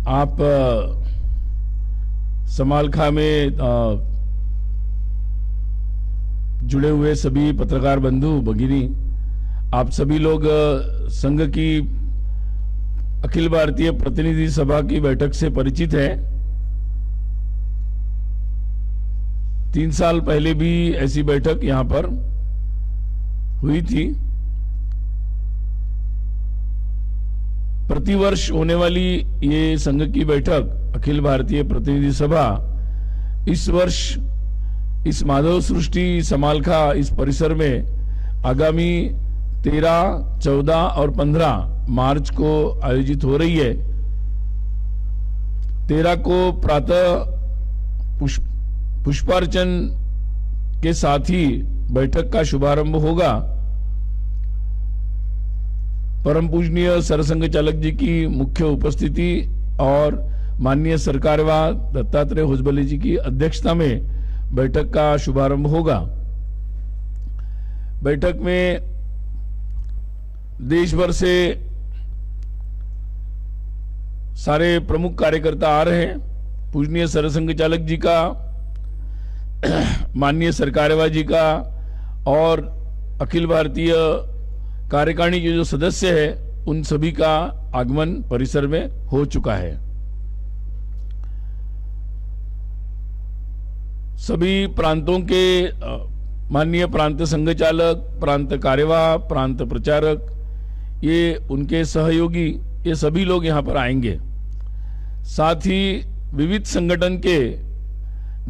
आप समालखा में जुड़े हुए सभी पत्रकार बंधु भगिनी, आप सभी लोग संघ की अखिल भारतीय प्रतिनिधि सभा की बैठक से परिचित हैं। 3 साल पहले भी ऐसी बैठक यहां पर हुई थी। प्रतिवर्ष होने वाली ये संघ की बैठक अखिल भारतीय प्रतिनिधि सभा इस वर्ष इस माधव सृष्टि समालखा इस परिसर में आगामी 13, 14 और 15 मार्च को आयोजित हो रही है। 13 को प्रातः पुष्पार्चन के साथ ही बैठक का शुभारंभ होगा। परम पूजनीय सरसंघ चालक जी की मुख्य उपस्थिति और माननीय सरकारवाह दत्तात्रेय होसबले जी की अध्यक्षता में बैठक का शुभारंभ होगा। बैठक में देश भर से सारे प्रमुख कार्यकर्ता आ रहे हैं। पूजनीय सरसंघ चालक जी का, माननीय सरकारवाह जी का और अखिल भारतीय कार्यकारिणी के जो सदस्य है उन सभी का आगमन परिसर में हो चुका है। सभी प्रांतों के माननीय प्रांत संघ चालक, प्रांत कार्यवाह, प्रांत प्रचारक, ये उनके सहयोगी, ये सभी लोग यहाँ पर आएंगे। साथ ही विविध संगठन के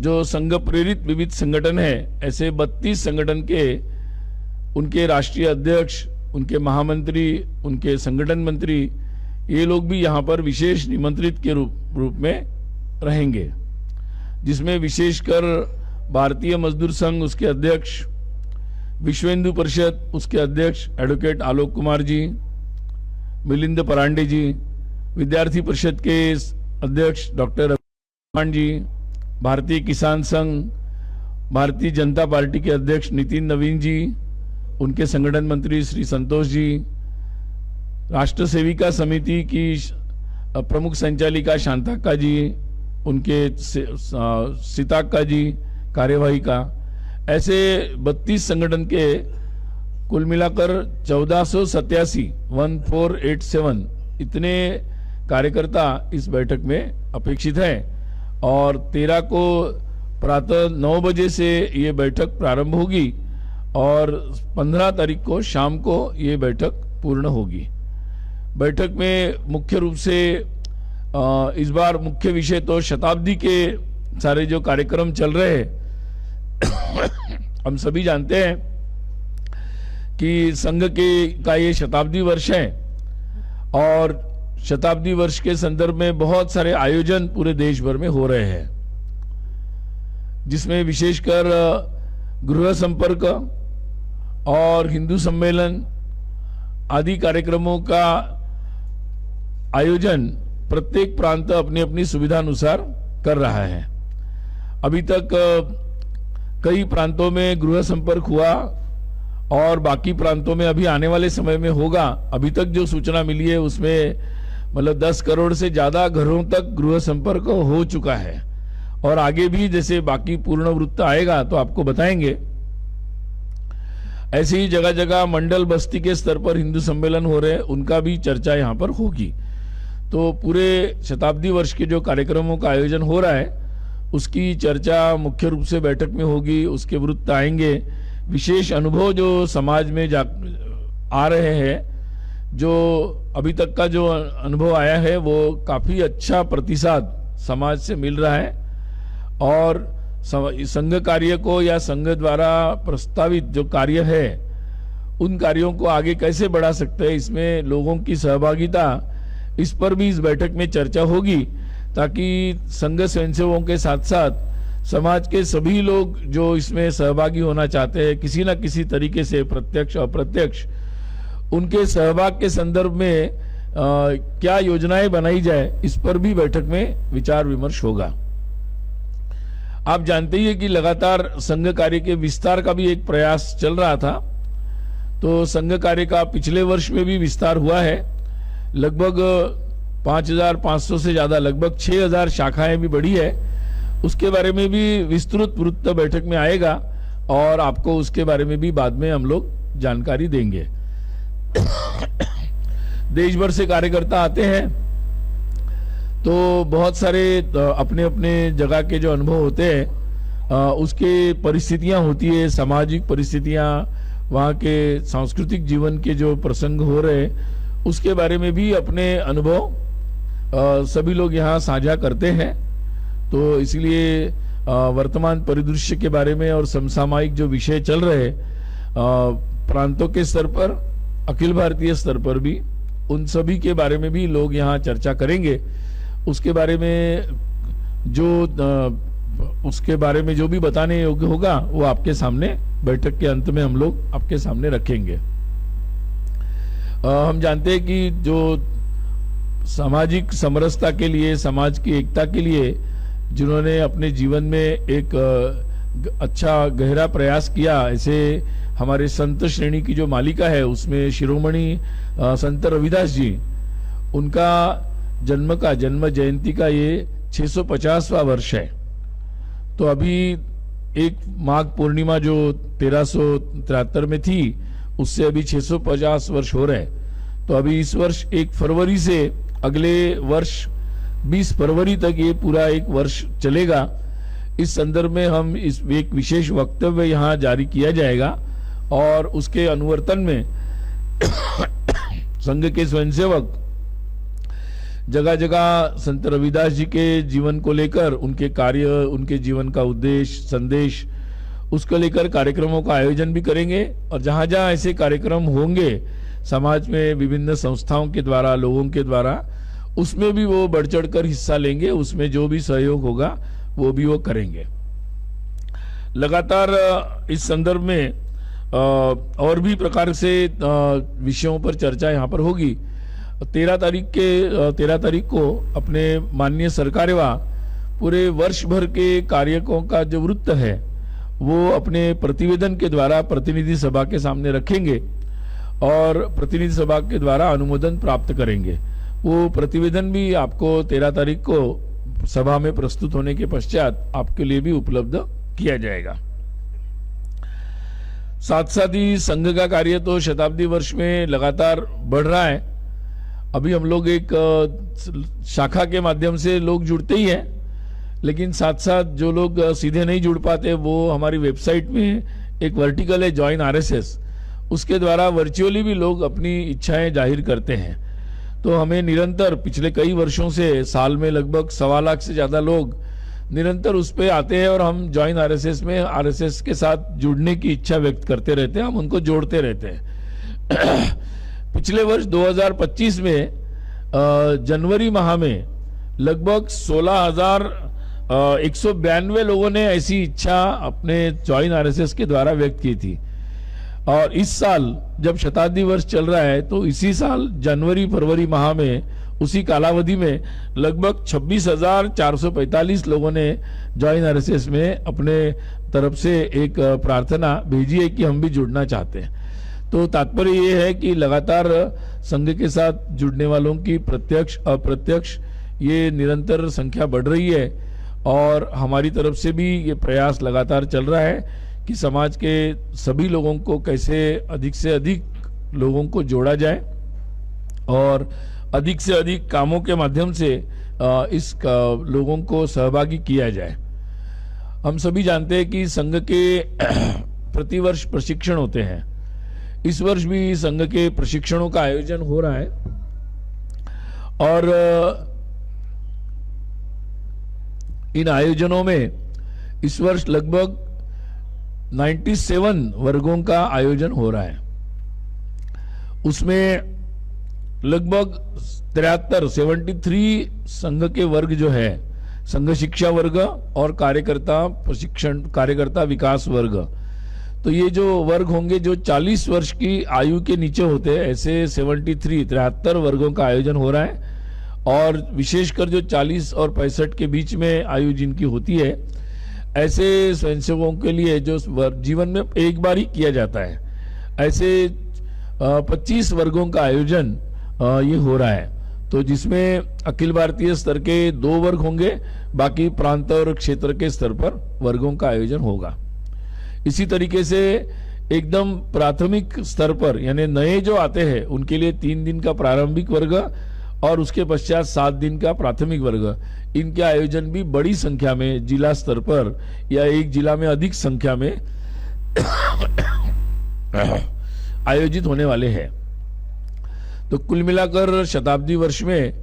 जो संघ प्रेरित विविध संगठन है, ऐसे 32 संगठन के उनके राष्ट्रीय अध्यक्ष, उनके महामंत्री, उनके संगठन मंत्री, ये लोग भी यहाँ पर विशेष निमंत्रित के रूप में रहेंगे, जिसमें विशेषकर भारतीय मजदूर संघ उसके अध्यक्ष, विश्व हिंदू परिषद उसके अध्यक्ष एडवोकेट आलोक कुमार जी, मिलिंद परांडे जी, विद्यार्थी परिषद के अध्यक्ष डॉक्टर रघुमान जी, भारतीय किसान संघ, भारतीय जनता पार्टी के अध्यक्ष नितिन नवीन जी, उनके संगठन मंत्री श्री संतोष जी, राष्ट्र सेविका समिति की प्रमुख संचालिका शांताक्का जी, उनके सीताक्का जी कार्यवाही का, ऐसे 32 संगठन के कुल मिलाकर 1487 इतने कार्यकर्ता इस बैठक में अपेक्षित हैं। और 13 को प्रातः 9 बजे से ये बैठक प्रारंभ होगी और 15 तारीख को शाम को ये बैठक पूर्ण होगी। बैठक में मुख्य रूप से इस बार मुख्य विषय तो शताब्दी के सारे जो कार्यक्रम चल रहे हैं हम सभी जानते हैं कि संघ का ये शताब्दी वर्ष है और शताब्दी वर्ष के संदर्भ में बहुत सारे आयोजन पूरे देश भर में हो रहे हैं, जिसमें विशेषकर गृह संपर्क और हिंदू सम्मेलन आदि कार्यक्रमों का आयोजन प्रत्येक प्रांत अपनी अपनी सुविधानुसार कर रहा है। अभी तक कई प्रांतों में गृह संपर्क हुआ और बाकी प्रांतों में अभी आने वाले समय में होगा। अभी तक जो सूचना मिली है उसमें मतलब 10 करोड़ से ज्यादा घरों तक गृह संपर्क हो चुका है और आगे भी जैसे बाकी पूर्ण वृत्त आएगा तो आपको बताएंगे। ऐसे ही जगह जगह मंडल बस्ती के स्तर पर हिंदू सम्मेलन हो रहे हैं, उनका भी चर्चा यहाँ पर होगी। तो पूरे शताब्दी वर्ष के जो कार्यक्रमों का आयोजन हो रहा है उसकी चर्चा मुख्य रूप से बैठक में होगी। उसके वृत्त आएंगे, विशेष अनुभव जो समाज में आ रहे हैं, जो अभी तक का जो अनुभव आया है वो काफी अच्छा प्रतिसाद समाज से मिल रहा है और संघ कार्य को या संघ द्वारा प्रस्तावित जो कार्य है उन कार्यों को आगे कैसे बढ़ा सकते हैं, इसमें लोगों की सहभागिता, इस पर भी इस बैठक में चर्चा होगी, ताकि संघ स्वयंसेवकों के साथ साथ समाज के सभी लोग जो इसमें सहभागी होना चाहते हैं किसी न किसी तरीके से, प्रत्यक्ष अप्रत्यक्ष, उनके सहभाग के संदर्भ में क्या योजनाएं बनाई जाए, इस पर भी बैठक में विचार विमर्श होगा। आप जानते ही हैं कि लगातार संघ कार्य के विस्तार का भी एक प्रयास चल रहा था। तो संघ कार्य का पिछले वर्ष में भी विस्तार हुआ है। लगभग 5,500 से ज्यादा, लगभग 6,000 शाखाएं भी बढ़ी है। उसके बारे में भी विस्तृत वृत्त बैठक में आएगा और आपको उसके बारे में भी बाद में हम लोग जानकारी देंगे। देश भर से कार्यकर्ता आते हैं, तो बहुत सारे अपने अपने जगह के जो अनुभव होते हैं, उसके परिस्थितियां होती है, सामाजिक परिस्थितियां, वहाँ के सांस्कृतिक जीवन के जो प्रसंग हो रहे, उसके बारे में भी अपने अनुभव सभी लोग यहाँ साझा करते हैं। तो इसलिए वर्तमान परिदृश्य के बारे में और समसामयिक जो विषय चल रहे प्रांतों के स्तर पर, अखिल भारतीय स्तर पर भी, उन सभी के बारे में भी लोग यहाँ चर्चा करेंगे। उसके बारे में जो भी बताने योग्य होगा वो आपके सामने बैठक के अंत में हम लोग आपके सामने रखेंगे। हम जानते हैं कि जो सामाजिक समरसता के लिए, समाज की एकता के लिए जिन्होंने अपने जीवन में एक अच्छा गहरा प्रयास किया, ऐसे हमारे संत श्रेणी की जो मालिका है उसमें शिरोमणि संत रविदास जी, उनका जन्म जयंती का ये 650वां वर्ष है। तो अभी एक माघ पूर्णिमा जो 1373 में थी, उससे अभी 650 वर्ष हो रहे हैं। तो अभी इस वर्ष 1 फरवरी से अगले वर्ष 20 फरवरी तक ये पूरा एक वर्ष चलेगा। इस संदर्भ में हम इस एक विशेष वक्तव्य यहाँ जारी किया जाएगा और उसके अनुवर्तन में संघ के स्वयंसेवक जगह जगह संत रविदास जी के जीवन को लेकर, उनके कार्य, उनके जीवन का उद्देश्य, संदेश, उसको लेकर कार्यक्रमों का आयोजन भी करेंगे। और जहां जहां ऐसे कार्यक्रम होंगे समाज में विभिन्न संस्थाओं के द्वारा, लोगों के द्वारा, उसमें भी वो बढ़ चढ़ कर हिस्सा लेंगे। उसमें जो भी सहयोग होगा वो भी वो करेंगे। लगातार इस संदर्भ में और भी प्रकार से विषयों पर चर्चा यहाँ पर होगी। 13 तारीख को अपने माननीय सरकारेवा पूरे वर्ष भर के कार्यों का जो वृत्त है वो अपने प्रतिवेदन के द्वारा प्रतिनिधि सभा के सामने रखेंगे और प्रतिनिधि सभा के द्वारा अनुमोदन प्राप्त करेंगे। वो प्रतिवेदन भी आपको 13 तारीख को सभा में प्रस्तुत होने के पश्चात आपके लिए भी उपलब्ध किया जाएगा। साथ साथ ही संघ का कार्य तो शताब्दी वर्ष में लगातार बढ़ रहा है। अभी हम लोग एक शाखा के माध्यम से लोग जुड़ते ही हैं, लेकिन साथ साथ जो लोग सीधे नहीं जुड़ पाते वो हमारी वेबसाइट में एक वर्टिकल है जॉइन आरएसएस, उसके द्वारा वर्चुअली भी लोग अपनी इच्छाएं जाहिर करते हैं। तो हमें निरंतर पिछले कई वर्षों से, साल में लगभग 1.25 लाख से ज्यादा लोग निरंतर उस पे आते हैं और हम जॉइन आरएसएस में आरएसएस के साथ जुड़ने की इच्छा व्यक्त करते रहते हैं, हम उनको जोड़ते रहते हैं। पिछले वर्ष 2025 में जनवरी माह में लगभग 16,192 लोगों ने ऐसी इच्छा अपने जॉइन आरएसएस के द्वारा व्यक्त की थी। और इस साल जब शताब्दी वर्ष चल रहा है तो इसी साल जनवरी फरवरी माह में, उसी कालावधि में लगभग 26,445 लोगों ने जॉइन आरएसएस में अपने तरफ से एक प्रार्थना भेजी है कि हम भी जुड़ना चाहते हैं। तो तात्पर्य ये है कि लगातार संघ के साथ जुड़ने वालों की प्रत्यक्ष अप्रत्यक्ष ये निरंतर संख्या बढ़ रही है और हमारी तरफ से भी ये प्रयास लगातार चल रहा है कि समाज के सभी लोगों को कैसे अधिक से अधिक लोगों को जोड़ा जाए और अधिक से अधिक कामों के माध्यम से इस लोगों को सहभागी किया जाए। हम सभी जानते हैं कि संघ के प्रतिवर्ष प्रशिक्षण होते हैं। इस वर्ष भी संघ के प्रशिक्षणों का आयोजन हो रहा है और इन आयोजनों में इस वर्ष लगभग 97 वर्गों का आयोजन हो रहा है। उसमें लगभग 73 संघ के वर्ग जो है, संघ शिक्षा वर्ग और कार्यकर्ता विकास वर्ग, तो ये जो वर्ग होंगे जो 40 वर्ष की आयु के नीचे होते हैं, ऐसे 73 वर्गों का आयोजन हो रहा है। और विशेषकर जो 40 और 65 के बीच में आयु जिनकी होती है, ऐसे स्वयंसेवकों के लिए जो जीवन में एक बार ही किया जाता है, ऐसे 25 वर्गों का आयोजन ये हो रहा है। तो जिसमें अखिल भारतीय स्तर के 2 वर्ग होंगे, बाकी प्रांत और क्षेत्र के स्तर पर वर्गों का आयोजन होगा। इसी तरीके से एकदम प्राथमिक स्तर पर यानी नए जो आते हैं उनके लिए 3 दिन का प्रारंभिक वर्ग और उसके पश्चात 7 दिन का प्राथमिक वर्ग, इनके आयोजन भी बड़ी संख्या में जिला स्तर पर या एक जिला में अधिक संख्या में आयोजित होने वाले हैं। तो कुल मिलाकर शताब्दी वर्ष में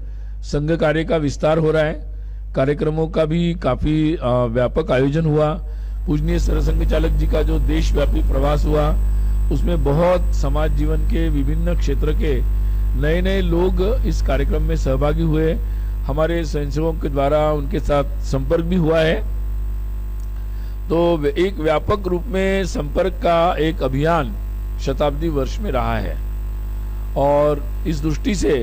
संघ कार्य का विस्तार हो रहा है। कार्यक्रमों का भी काफी व्यापक आयोजन हुआ। पूजनीय सरसंघ चालक जी का जो देशव्यापी प्रवास हुआ उसमें बहुत समाज जीवन के विभिन्न क्षेत्र के नए नए लोग इस कार्यक्रम में सहभागी हुए। हमारे स्वयंसेवकों के द्वारा उनके साथ संपर्क भी हुआ है। तो एक व्यापक रूप में संपर्क का एक अभियान शताब्दी वर्ष में रहा है और इस दृष्टि से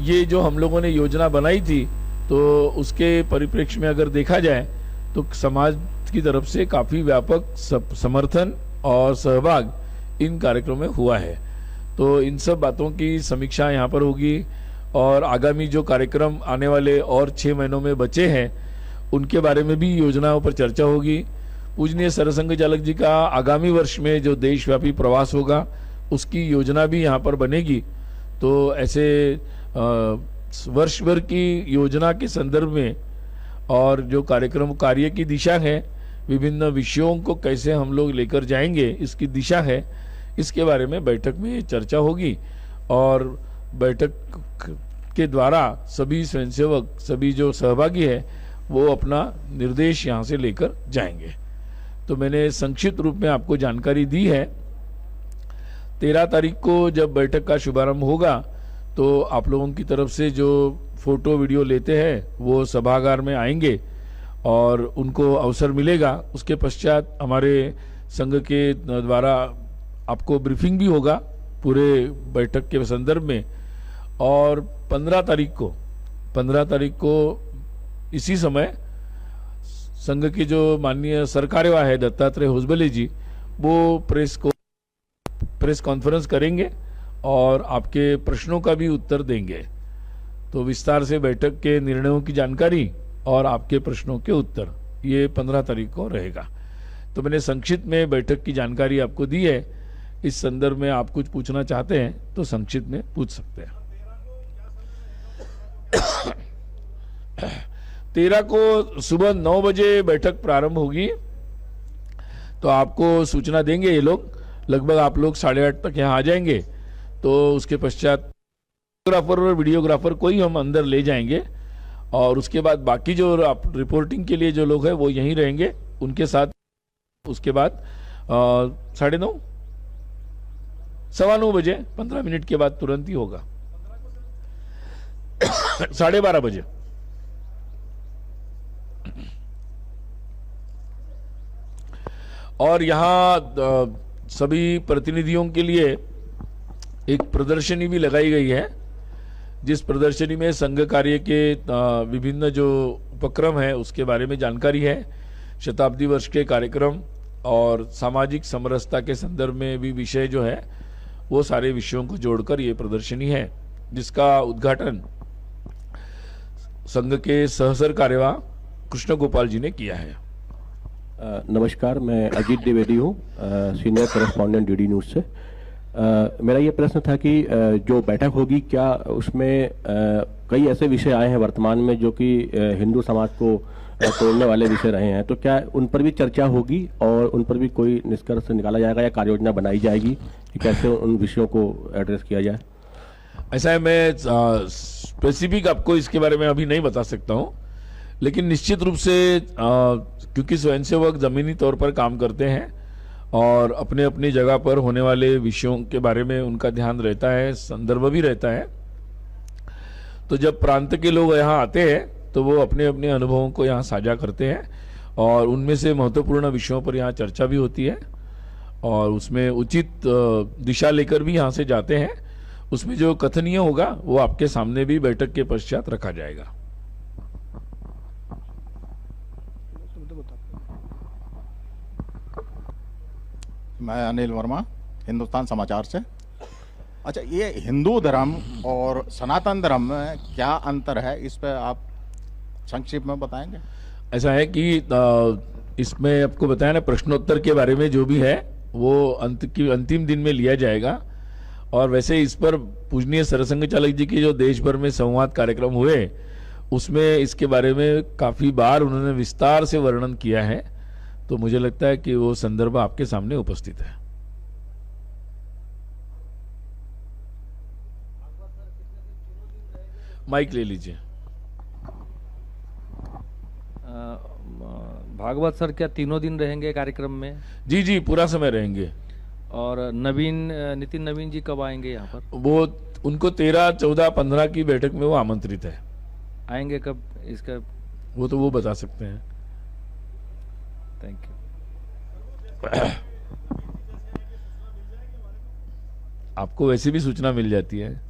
ये जो हम लोगों ने योजना बनाई थी तो उसके परिप्रेक्ष्य में अगर देखा जाए तो समाज की तरफ से काफी व्यापक समर्थन और सहभाग इन कार्यक्रमों में हुआ है। तो इन सब बातों की समीक्षा यहाँ पर होगी और आगामी जो कार्यक्रम आने वाले और 6 महीनों में बचे हैं उनके बारे में भी योजनाओं पर चर्चा होगी। पूजनीय सरसंघ चालक जी का आगामी वर्ष में जो देशव्यापी प्रवास होगा उसकी योजना भी यहाँ पर बनेगी। तो ऐसे वर्ष भर की योजना के संदर्भ में और जो कार्यक्रम कार्य की दिशा है, विभिन्न विषयों को कैसे हम लोग लेकर जाएंगे इसकी दिशा है, इसके बारे में बैठक में चर्चा होगी और बैठक के द्वारा सभी स्वयंसेवक, सभी जो सहभागी है वो अपना निर्देश यहाँ से लेकर जाएंगे। तो मैंने संक्षिप्त रूप में आपको जानकारी दी है। 13 तारीख को जब बैठक का शुभारंभ होगा तो आप लोगों की तरफ से जो फोटो वीडियो लेते हैं वो सभागार में आएंगे और उनको अवसर मिलेगा। उसके पश्चात हमारे संघ के द्वारा आपको ब्रीफिंग भी होगा पूरे बैठक के संदर्भ में। और 15 तारीख को इसी समय संघ के जो माननीय सरकार्यवाह है दत्तात्रेय होसबले जी, वो प्रेस कॉन्फ्रेंस करेंगे और आपके प्रश्नों का भी उत्तर देंगे। तो विस्तार से बैठक के निर्णयों की जानकारी और आपके प्रश्नों के उत्तर ये 15 तारीख को रहेगा। तो मैंने संक्षिप्त में बैठक की जानकारी आपको दी है। इस संदर्भ में आप कुछ पूछना चाहते हैं तो संक्षिप्त में पूछ सकते हैं। 13 को सुबह 9 बजे बैठक प्रारंभ होगी। तो आपको सूचना देंगे ये लोग, लगभग आप लोग 8:30 तक यहाँ आ जाएंगे। तो उसके पश्चात फोटोग्राफर और वीडियोग्राफर को ही हम अंदर ले जाएंगे और उसके बाद बाकी जो आप रिपोर्टिंग के लिए जो लोग हैं वो यहीं रहेंगे उनके साथ। उसके बाद 9:30 9:15 बजे 15 मिनट के बाद तुरंत ही होगा 12:30 बजे। और यहाँ सभी प्रतिनिधियों के लिए एक प्रदर्शनी भी लगाई गई है, जिस प्रदर्शनी में संघ कार्य के विभिन्न जो उपक्रम है उसके बारे में जानकारी है। शताब्दी वर्ष के कार्यक्रम और सामाजिक समरसता के संदर्भ में भी विषय जो है वो सारे विषयों को जोड़कर ये प्रदर्शनी है, जिसका उद्घाटन संघ के सहसर कार्यवाह कृष्ण गोपाल जी ने किया है। नमस्कार, मैं अजीत द्विवेदी हूँ, सीनियर करेस्पॉन्डेंट डीडी न्यूज़ से। मेरा ये प्रश्न था कि जो बैठक होगी क्या उसमें कई ऐसे विषय आए हैं वर्तमान में जो कि हिंदू समाज को तोड़ने वाले विषय रहे हैं, तो क्या उन पर भी चर्चा होगी और उन पर भी कोई निष्कर्ष निकाला जाएगा या कार्य योजना बनाई जाएगी कि कैसे उन विषयों को एड्रेस किया जाए? ऐसा है, मैं स्पेसिफिक आपको इसके बारे में अभी नहीं बता सकता हूँ, लेकिन निश्चित रूप से क्योंकि स्वयंसेवक जमीनी तौर पर काम करते हैं और अपने अपनी जगह पर होने वाले विषयों के बारे में उनका ध्यान रहता है, संदर्भ भी रहता है। तो जब प्रांत के लोग यहाँ आते हैं तो वो अपने अपने अनुभवों को यहाँ साझा करते हैं और उनमें से महत्वपूर्ण विषयों पर यहाँ चर्चा भी होती है और उसमें उचित दिशा लेकर भी यहाँ से जाते हैं। उसमें जो कथनीय होगा वो आपके सामने भी बैठक के पश्चात रखा जाएगा। मैं अनिल वर्मा, हिंदुस्तान समाचार से। अच्छा, ये हिंदू धर्म और सनातन धर्म में क्या अंतर है, इस पे आप संक्षिप्त में बताएंगे? ऐसा है कि इसमें आपको बताया ना, प्रश्नोत्तर के बारे में जो भी है वो अंतिम दिन में लिया जाएगा। और वैसे इस पर पूजनीय सरसंघ चालक जी के जो देश भर में संवाद कार्यक्रम हुए उसमें इसके बारे में काफी बार उन्होंने विस्तार से वर्णन किया है, तो मुझे लगता है कि वो संदर्भ आपके सामने उपस्थित है। माइक ले लीजिए। भागवत सर क्या तीनों दिन रहेंगे कार्यक्रम में? जी जी, पूरा समय रहेंगे। और नितिन नवीन जी कब आएंगे यहाँ पर? वो उनको 13, 14, 15 की बैठक में वो आमंत्रित है। आएंगे कब इसका? वो तो वो बता सकते हैं। Thank you. आपको वैसे भी सूचना मिल जाती है।